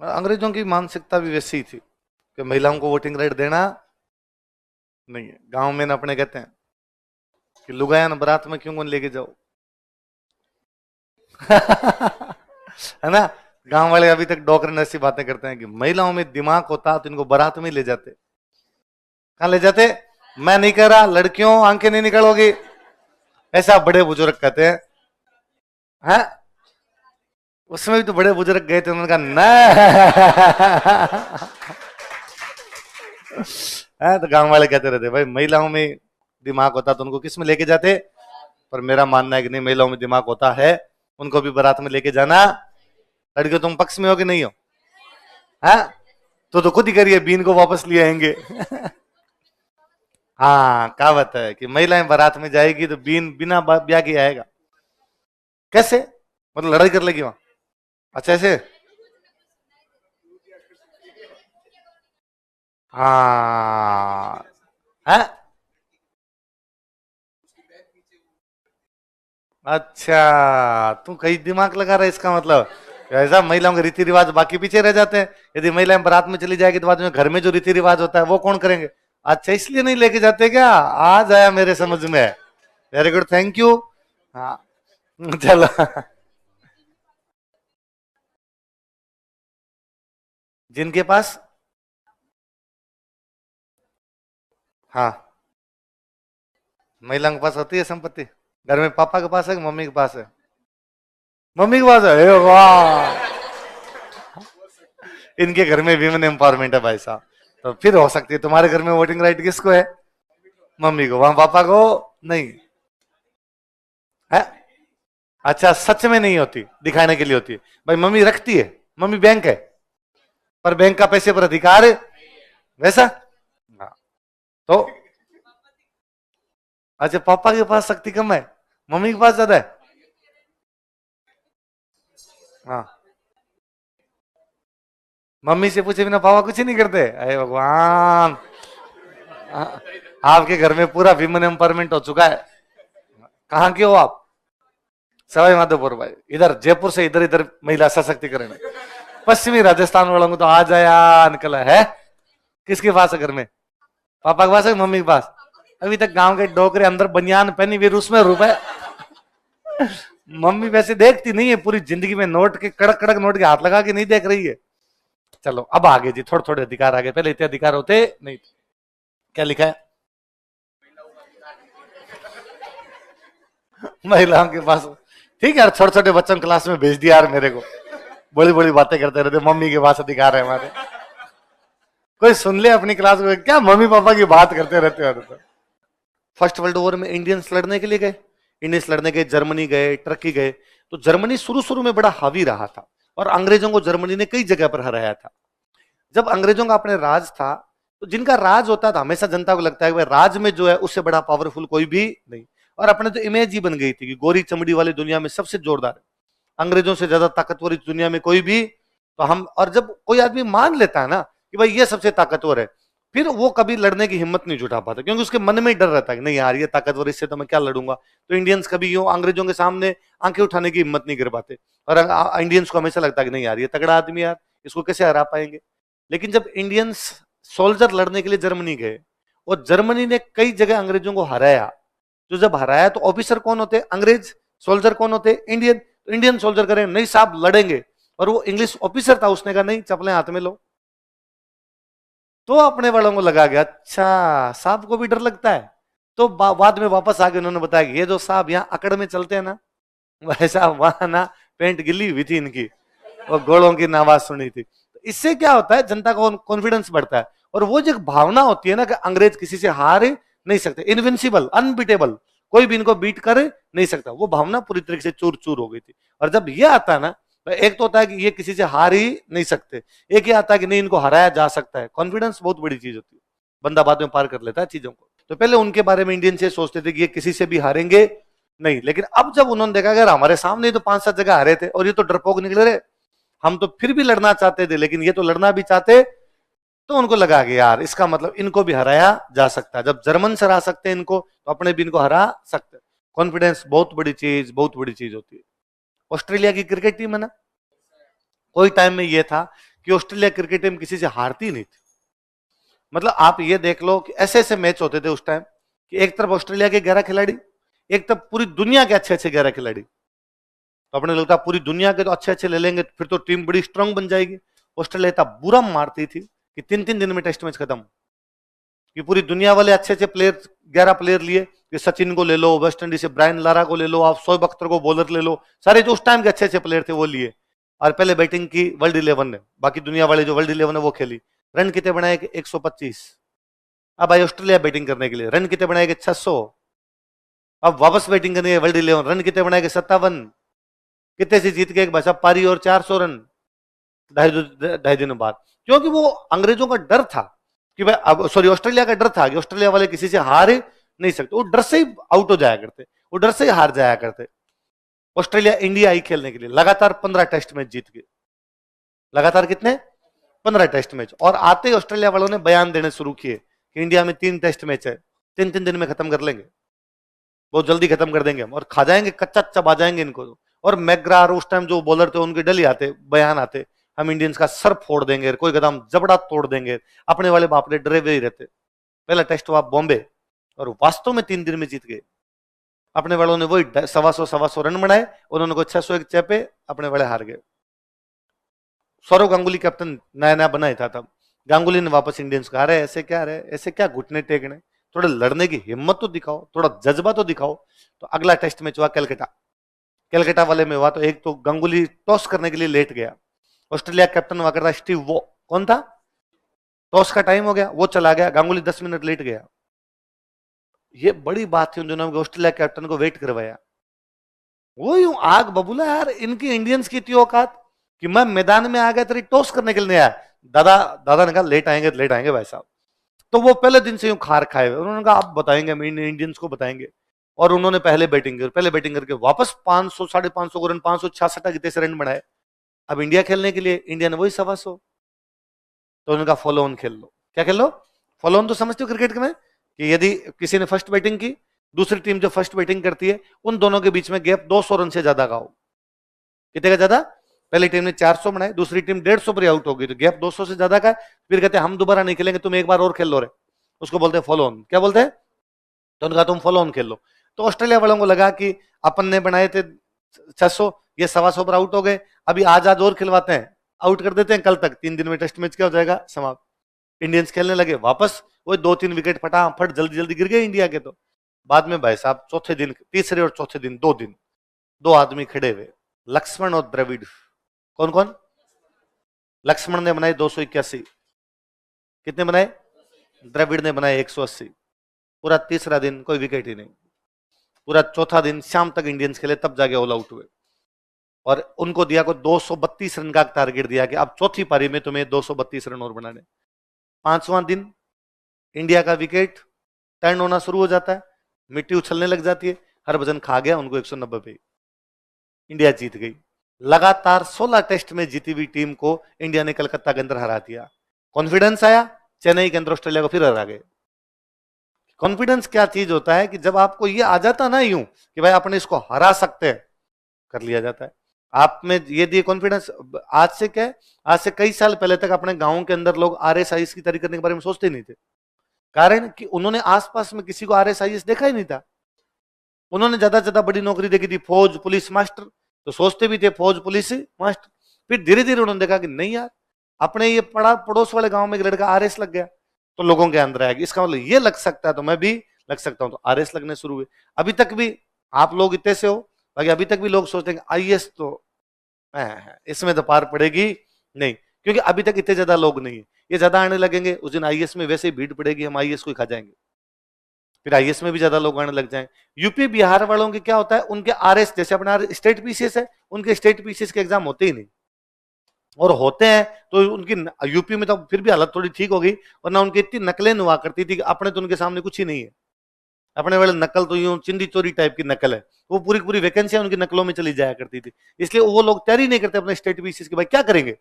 अंग्रेजों की मानसिकता भी वैसी ही थी कि महिलाओं को वोटिंग राइट देना नहीं है। गांव में ना अपने कहते हैं कि लुगाया ना बारात में क्यों कौन लेके जाओ। है ना। गांव वाले अभी तक डॉक्टर ने ऐसी बातें करते हैं कि महिलाओं में दिमाग होता तो इनको बारात में ले जाते। कहां ले जाते? मैं नहीं कह रहा, लड़कियों आंखें नहीं निकलोगी, ऐसा बड़े बुजुर्ग कहते हैं। हैं? उसमें भी तो बड़े बुजुर्ग गए थे, उन्होंने कहा नहीं। तो गांव वाले कहते रहते भाई महिलाओं में दिमाग होता तो उनको किस में लेके जाते। पर मेरा मानना है कि नहीं, महिलाओं में दिमाग होता है, उनको भी बारात में लेके जाना। लड़कियों तुम पक्ष में हो कि नहीं हो? है तो खुद ही करिए, बीन को वापस ले आएंगे। हाँ, कहावत है कि महिलाएं बारात में जाएगी तो बीन बिना ब्याह के आएगा। कैसे? मतलब लड़ाई कर लेगी वहां? अच्छा ऐसे। हाँ है। अच्छा तू कहीं दिमाग लगा रहा है, इसका मतलब ऐसा महिलाओं के रीति रिवाज बाकी पीछे रह जाते हैं। यदि महिलाएं बारात में चली जाएगी तो बाद में घर में जो रीति रिवाज होता है वो कौन करेंगे? अच्छा इसलिए नहीं लेके जाते क्या? आज आया मेरे समझ में। Very good, thank you. हाँ चलो। जिनके पास, हाँ, महिलाओं के पास होती है संपत्ति। घर में पापा के पास है कि मम्मी के पास है? मम्मी के पास है। ए वाह, इनके घर में विमेन एम्पावरमेंट है भाई साहब। तो फिर हो सकती है तुम्हारे घर में वोटिंग राइट किसको है? मम्मी को, वहां पापा को नहीं है। अच्छा सच में नहीं होती, दिखाने के लिए होती है। भाई मम्मी रखती है, मम्मी बैंक है, पर बैंक का पैसे पर अधिकार है, वैसा। हाँ, तो अच्छा पापा के पास शक्ति कम है, मम्मी के पास ज्यादा है। हाँ, मम्मी से पूछे बिना पापा कुछ ही नहीं करते। अरे भगवान, आपके घर में पूरा विमेन एम्पावरमेंट हो चुका है। कहाँ के हो आप? सवाई माधोपुर भाई, इधर जयपुर से इधर इधर महिला सशक्तिकरण है। पश्चिमी राजस्थान वालों को तो आ जाया निकला है। किसके पास है घर में? पापा के पास है मम्मी के पास? अभी तक गांव के डोकरे अंदर बनियान पहनी हुई उसमें रुपए। मम्मी वैसे देखती नहीं है, पूरी जिंदगी में नोट के कड़क कड़क नोट के हाथ लगा के नहीं देख रही है। चलो अब आगे जी, थोड़े थोड़े अधिकार आगे, पहले इतने अधिकार होते नहीं थे। क्या लिखा है? महिलाओं के पास, ठीक है यार, छोटे छोटे बच्चों क्लास में भेज दिया यार मेरे को, बड़ी बड़ी बातें करते रहते, मम्मी के पास अधिकार है हमारे। कोई सुन ले अपनी क्लास में, क्या मम्मी पापा की बात करते रहते हैं। फर्स्ट वर्ल्ड वॉर में इंडियंस लड़ने के लिए गए, इंडियंस लड़ने गए, जर्मनी गए, टर्की गए। तो जर्मनी शुरू शुरू में बड़ा हावी रहा था और अंग्रेजों को जर्मनी ने कई जगह पर हराया था। जब अंग्रेजों का अपने राज था, तो जिनका राज होता था हमेशा जनता को लगता है कि राज में जो है उससे बड़ा पावरफुल कोई भी नहीं। और अपने तो इमेज ही बन गई थी कि गोरी चमड़ी वाली दुनिया में सबसे जोरदार है, अंग्रेजों से ज्यादा ताकतवर इस दुनिया में कोई भी। तो हम, और जब कोई आदमी मान लेता है ना कि भाई ये सबसे ताकतवर है, फिर वो कभी लड़ने की हिम्मत नहीं जुटा पाता, क्योंकि उसके मन में ही डर रहता है कि नहीं यार ये ताकतवर, इससे तो मैं क्या लड़ूंगा। तो इंडियंस कभी यूं अंग्रेजों के सामने आंखें उठाने की हिम्मत नहीं कर पाते। और इंडियंस को हमेशा लगता है कि नहीं यार ये तगड़ा आदमी, यार इसको कैसे हरा पाएंगे। लेकिन जब इंडियंस सोल्जर लड़ने के लिए जर्मनी गए और जर्मनी ने कई जगह अंग्रेजों को हराया, तो जब हराया तो ऑफिसर कौन होते? अंग्रेज। सोल्जर कौन होते? इंडियन। तो इंडियन सोल्जर करें नहीं साहब लड़ेंगे, और वो इंग्लिश ऑफिसर था, उसने कहा नहीं चपलें हाथ में लो। तो अपने वालों को लगा गया अच्छा साहब को भी डर लगता है। तो बाद में वापस आके उन्होंने बताया कि ये जो साहब यहाँ अकड़ में चलते हैं ना, वैसा वहां ना पेंट गिल्ली हुई थी इनकी और घोड़ों की आवाज सुनी थी। तो इससे क्या होता है, जनता का कॉन्फिडेंस बढ़ता है। और वो जो भावना होती है ना कि अंग्रेज किसी से हार नहीं सकते, इनविंसिबल, अनबीटेबल, कोई भी इनको बीट कर नहीं सकता, वो भावना पूरी तरीके से चूर चूर हो गई थी। और जब ये आता है ना, तो एक तो होता है कि ये किसी से हार ही नहीं सकते, एक ही आता है कि नहीं इनको हराया जा सकता है। कॉन्फिडेंस बहुत बड़ी चीज होती है, बंदा बाद में पार कर लेता है चीजों को। तो पहले उनके बारे में इंडियन से सोचते थे कि ये किसी से भी हारेंगे नहीं, लेकिन अब जब उन्होंने देखा अगर हमारे सामने तो 5-7 जगह हारे थे और ये तो डरपोक निकले रहे, हम तो फिर भी लड़ना चाहते थे लेकिन ये तो लड़ना भी चाहते, तो उनको लगा कि यार इसका मतलब इनको भी हराया जा सकता है। जब जर्मन से हरा सकते हैं इनको, तो अपने भी इनको हरा सकते हैं। कॉन्फिडेंस बहुत बड़ी चीज, बहुत बड़ी चीज होती है। ऑस्ट्रेलिया की क्रिकेट टीम है ना, कोई टाइम में ये था कि ऑस्ट्रेलिया क्रिकेट टीम किसी से हारती नहीं थी। मतलब आप ये देख लो कि ऐसे ऐसे मैच होते थे उस टाइम कि एक तरफ ऑस्ट्रेलिया के 11 खिलाड़ी, एक तरफ पूरी दुनिया के अच्छे अच्छे 11 खिलाड़ी। तो अपने लगता पूरी दुनिया के तो अच्छे अच्छे ले लेंगे फिर तो टीम बड़ी स्ट्रांग बन जाएगी। ऑस्ट्रेलिया इतना बुरा मारती थी कि 3-3 दिन में टेस्ट मैच खत्म, कि पूरी दुनिया वाले अच्छे अच्छे प्लेयर 11 प्लेयर लिए, कि सचिन को ले लो, वेस्ट इंडीज से ब्रायन लारा को ले लो, आप शोएब अख्तर को बॉलर ले लो, सारे जो उस टाइम के अच्छे अच्छे प्लेयर थे वो लिए। और पहले बैटिंग की वर्ल्ड 11 ने, बाकी दुनिया वाले जो वर्ल्ड 11 है वो खेली। रन कितने बनाए कि 125। अब आई ऑस्ट्रेलिया बैटिंग करने के लिए, रन कितने बनाए कि 600। अब वापस बैटिंग करनी है वर्ल्ड 11, रन कितने बनाए कि 57। कितने से जीत के एक भाषा पारी और 400 रन ढाई दिनों बाद। क्योंकि वो अंग्रेजों का डर था कि भाई, अब सॉरी ऑस्ट्रेलिया का डर था कि ऑस्ट्रेलिया वाले किसी से हार नहीं सकते, वो डर से ही आउट हो जाया करते, वो डर से ही हार जाया करते। ऑस्ट्रेलिया इंडिया आई खेलने के लिए, लगातार 15 टेस्ट मैच जीत गए। लगातार कितने? 15 टेस्ट मैच। और आते ही ऑस्ट्रेलिया वालों ने बयान देने शुरू किए कि इंडिया में 3 टेस्ट मैच है, 3-3 दिन में खत्म कर लेंगे, बहुत जल्दी खत्म कर देंगे हम और खा जाएंगे, कच्चा चबा जाएंगे इनको। और मैकग्रार उस टाइम जो बॉलर थे उनके डल आते, बयान आते, हम इंडियंस का सर फोड़ देंगे, कोई कदम जबड़ा तोड़ देंगे। अपने वाले बाप रे डरे हुए ही रहते। पहला टेस्ट हुआ बॉम्बे और वास्तव में 3 दिन में जीत गए। अपने वालों ने वही 125 रन बनाए, उन्होंने को 601 चेपे, अपने वाले हार गए। सौरव गांगुली कैप्टन नया नया बनाया था तब। गांगुली ने वापस इंडियंस को, अरे ऐसे क्या रहे, ऐसे क्या घुटने टेकने, थोड़ा लड़ने की हिम्मत तो दिखाओ, थोड़ा जज्बा तो दिखाओ। तो अगला टेस्ट मैच हुआ कलकत्ता, कलकत्ता वाले में हुआ। तो एक तो गांगुली टॉस करने के लिए लेट गया, ऑस्ट्रेलिया कैप्टन हुआ करता स्टीव वो, कौन था, टॉस का टाइम हो गया, वो चला गया, गांगुली 10 मिनट लेट गया। ये बड़ी बात थी उन दिनों में, ऑस्ट्रेलिया कैप्टन को वेट करवाया। वो यूं आग बबूला यार, इनकी इंडियंस की इतनी औकात कि मैं मैदान में आ गया तेरी टॉस करने के लिए नहीं आया। दादा ने कहा लेट आएंगे भाई साहब। तो वो पहले दिन से यूं खार खाए हुए, उन्होंने कहा आप बताएंगे, हम इंडियंस को बताएंगे। और उन्होंने पहले बैटिंग करके वापस 500 550 रन, 566 कितने से रन बनाए। अब इंडिया खेलने के लिए, इंडिया ने वही 125। तो उन्होंने कहा फॉलो ऑन खेल लो। क्या खेल लो? फॉलो ऑन तो समझते हो क्रिकेट में, कि यदि किसी ने फर्स्ट बैटिंग की, दूसरी टीम जो फर्स्ट बैटिंग करती है, उन दोनों के बीच में गैप 200 रन से ज्यादा का हो। कितने का ज्यादा? पहली टीम ने 400 बनाए, दूसरी टीम 150 पर आउट हो गई, तो गैप 200 से ज्यादा का। फिर कहते हैं हम दोबारा नहीं खेलेंगे, तुम एक बार और खेल लो रे, उसको बोलते हैं फॉलो ऑन। क्या बोलते हैं? तो उन्होंने कहा तुम फॉलो ऑन खेल लो। तो ऑस्ट्रेलिया वालों को लगा कि अपन ने बनाए थे 600, ये 125 पर आउट हो गए, अभी आज और खिलवाते हैं, आउट कर देते हैं कल तक, 3 दिन में टेस्ट मैच क्या हो जाएगा, समाप्त। इंडियंस खेलने लगे वापस, वो 2-3 विकेट फटाफट जल्दी जल्दी गिर गए इंडिया के। तो बाद में भाई साहब चौथे दिन, तीसरे और चौथे दिन, 2 दिन, 2 आदमी खड़े हुए, लक्ष्मण और द्रविड़। कौन कौन? लक्ष्मण ने बनाए 281, कितने बनाए? द्रविड़ ने बनाए 180। पूरा तीसरा दिन कोई विकेट ही नहीं, पूरा चौथा दिन शाम तक इंडियंस खेले, तब जाके ऑल आउट हुए। और उनको दिया को 232 रन का टारगेट दिया कि अब चौथी पारी में तुम्हें 232 रन और बनाने। 5वां दिन इंडिया का विकेट टर्न होना शुरू हो जाता है, मिट्टी उछलने लग जाती है, हरभजन खा गया उनको 190 पे, इंडिया जीत गई। लगातार 16 टेस्ट में जीती हुई टीम को इंडिया ने कलकत्ता के अंदर हरा दिया। कॉन्फिडेंस आया, चेन्नई के अंदर ऑस्ट्रेलिया को फिर हरा गए। कॉन्फिडेंस क्या चीज होता है कि जब आपको ये आ जाता ना यूं कि भाई अपने इसको हरा सकते हैं, कर लिया जाता है। आप में ये दिए कॉन्फिडेंस। आज से क्या है, आज से कई साल पहले तक अपने गांव के अंदर लोग RSIS की तैयारी करने के बारे में सोचते नहीं थे, कारण कि उन्होंने आसपास में किसी को RSIS देखा ही नहीं था। उन्होंने ज्यादा से ज्यादा बड़ी नौकरी देखी थी, फौज पुलिस मास्टर, तो सोचते भी थे फौज पुलिस मास्टर। फिर धीरे धीरे उन्होंने देखा कि नहीं यार, अपने ये पड़ोस वाले गांव में एक लड़का RS लग गया, तो लोगों के अंदर आएगी, इसका मतलब ये लग सकता है तो मैं भी लग सकता हूं, तो RS लगने शुरू हुए। अभी तक भी आप लोग इतने से हो, बाकी अभी तक भी लोग सोचते हैं IS तो इसमें तो पार पड़ेगी नहीं, क्योंकि अभी तक इतने ज्यादा लोग नहीं है। ये ज्यादा आने लगेंगे, उस दिन IS में वैसे ही भीड़ पड़ेगी, हम IS को ही खा जाएंगे, फिर IS में भी ज्यादा लोग आने लग जाएंगे। यूपी बिहार वालों के क्या होता है, उनके RS जैसे अपना स्टेट PCS है, उनके स्टेट PCS के एग्जाम होते ही नहीं, और होते हैं तो उनकी यूपी में तो फिर भी हालत थोड़ी ठीक हो गई, वरना उनकी इतनी नकलें हुआ करती थी कि अपने तो उनके सामने कुछ ही नहीं है। अपने वाले नकल तो यूं चिंदी चोरी टाइप की नकल है, वो पूरी पूरी वैकेंसियां उनकी नकलों में चली जाया करती थी। इसलिए वो लोग तैयारी नहीं करते अपने स्टेट PCS की, भाई क्या करेंगे।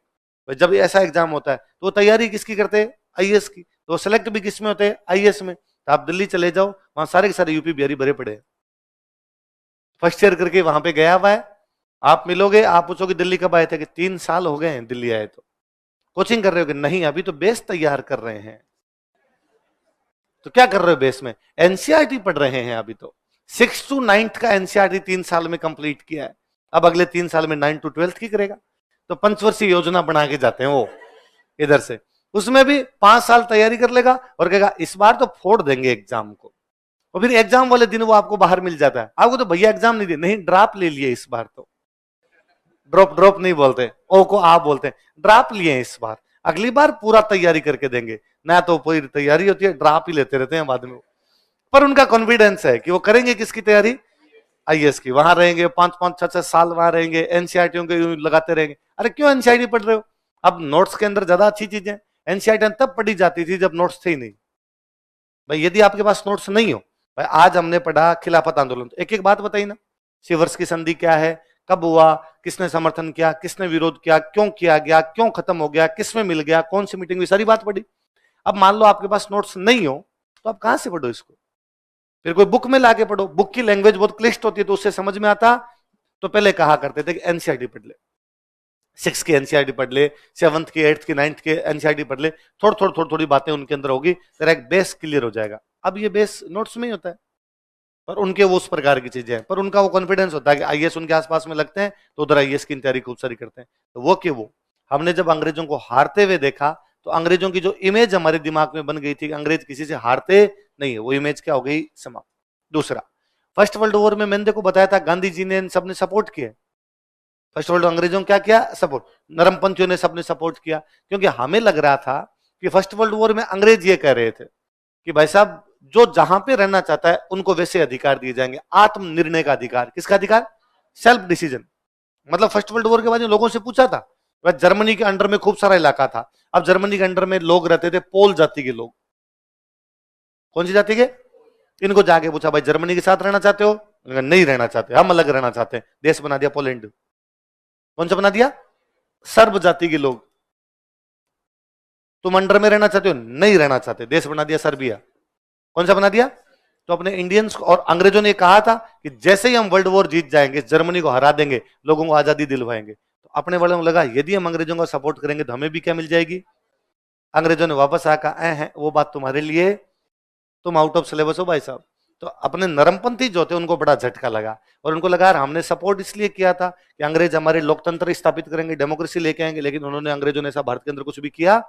जब ऐसा एग्जाम होता है तो वो तैयारी किसकी करते हैं, IS की, तो सेलेक्ट भी किस में होते हैं, IS में। तो आप दिल्ली चले जाओ, वहां सारे के सारे यूपी बिहारी भरे पड़े हैं, फर्स्ट ईयर करके वहां पे गया हुआ है। आप मिलोगे, आप पूछोगे दिल्ली कब आए थे, कि 3 साल हो गए हैं दिल्ली आए, तो कोचिंग कर रहे हो कि नहीं? अभी तो बेस तैयार कर रहे हैं। तो क्या कर रहे हो बेस में? एनसीईआरटी पढ़ रहे हैं। अभी तो 6 to 9 का एनसीईआरटी 3 साल में कंप्लीट किया है, अब अगले 3 साल में 9 to 12 की करेगा। तो पंचवर्षीय योजना बना के जाते हैं वो इधर से। उसमें भी 5 साल तैयारी कर लेगा और कहेगा इस बार तो फोड़ देंगे एग्जाम को, और फिर एग्जाम वाले दिन वो आपको बाहर मिल जाता है। आपको तो भैया एग्जाम नहीं दिए, नहीं ड्रॉप ले लिए इस बार तो। ड्रॉप नहीं बोलते, ओ को आप बोलते हैं, ड्रॉप लिए इस बार, अगली बार पूरा तैयारी करके देंगे। ना तो पूरी तैयारी होती है, ड्रॉप ही लेते रहते हैं बाद में। पर उनका कॉन्फिडेंस है कि वो करेंगे किसकी तैयारी? आईएएस की। वहां रहेंगे 5-5, 6-6 साल वहां रहेंगे, एनसीईआरटी के लगाते रहेंगे। अरे क्यों एनसीईआरटी पढ़ रहे हो? अब नोट्स के अंदर ज्यादा अच्छी चीजें। एनसीईआरटी तब पढ़ी जाती थी जब नोट्स थे ही नहीं। भाई यदि आपके पास नोट्स नहीं हो, भाई आज हमने पढ़ा खिलाफत आंदोलन, तो एक एक बात बताई ना, सिवर्स की संधि क्या है, कब हुआ, किसने समर्थन किया, किसने विरोध किया, क्यों किया गया, क्यों खत्म हो गया, किसमें मिल गया, कौन सी मीटिंग हुई, सारी बात पढ़ी। अब मान लो आपके पास नोट्स नहीं हो, तो आप कहां से पढ़ो इसको? फिर कोई बुक में लाके पढ़ो। बुक की लैंग्वेज बहुत क्लिष्ट होती है, तो उससे समझ में आता। तो पहले कहा करते थे कि एनसीईआरटी पढ़ ले, 6 की एनसीईआरटी पढ़ ले, 7th की, 8th की, 9th के एनसीईआरटी पढ़ ले, थोड़ी बातें उनके अंदर होगी, तेरा एक बेस क्लियर हो जाएगा। अब ये बेस नोट्स में ही होता है, पर उनके वो उस प्रकार की चीजें हैं, पर उनका वो कॉन्फिडेंस होता है कि आईएएस उनके आसपास में लगते हैं, तो उधर आईएएस की तैयारी खूब सारी करते हैं। तो वो कि वो हमने जब अंग्रेजों को हारते हुए देखा, तो अंग्रेजों की जो इमेज हमारे दिमाग में बन गई थी, अंग्रेज किसी से हारते नहीं है, वो इमेज क्या हो गई? समाप्त। दूसरा, फर्स्ट वर्ल्ड वॉर में मैंने देखो बताया था, गांधी जी ने सबने सपोर्ट किया। फर्स्ट वर्ल्ड अंग्रेजों क्या किया? सपोर्ट। नरमपंथियों ने सबने सपोर्ट किया, क्योंकि हमें लग रहा था कि फर्स्ट वर्ल्ड वॉर में अंग्रेज ये कह रहे थे कि भाई साहब जो जहां पे रहना चाहता है उनको वैसे अधिकार दिए जाएंगे, आत्मनिर्णय का अधिकार। किसका अधिकार? Self decision. मतलब फर्स्ट वर्ल्ड वॉर के बाद लोगों से पूछा था, वह जर्मनी के अंडर में खूब सारा इलाका था, अब जर्मनी के अंडर में लोग रहते थे पोल जाति के लोग। कौन सी जाति के? इनको जाके पूछा भाई जर्मनी के साथ रहना चाहते हो? नहीं रहना चाहते, हम अलग रहना चाहते हैं। देश बना दिया पोलैंड। कौन सा बना दिया? सर्ब जाति के लोग। तुम अंडर में रहना चाहते हो? नहीं रहना चाहते, देश बना दिया सर्बिया। कौन सा बना दिया? तो अपने इंडियंस को, और अंग्रेजों ने कहा था कि जैसे ही हम वर्ल्ड वॉर जीत जाएंगे, जर्मनी को हरा देंगे, लोगों को आजादी दिलवाएंगे। तो अपने वालों को लगा यदि हम अंग्रेजों को सपोर्ट करेंगे तो हमें भी क्या मिल जाएगी? अंग्रेजों ने वापस आकर है वो बात तुम्हारे लिए, तुम आउट ऑफ सिलेबस हो भाई साहब। तो अपने नरमपंथी जो थे उनको बड़ा झटका लगा, और उनको लगा हमने सपोर्ट इसलिए किया था कि अंग्रेज हमारे लोकतंत्र स्थापित करेंगे, डेमोक्रेसी लेके आएंगे, लेकिन उन्होंने, अंग्रेजों ने ऐसा भारत के अंदर कुछ भी किया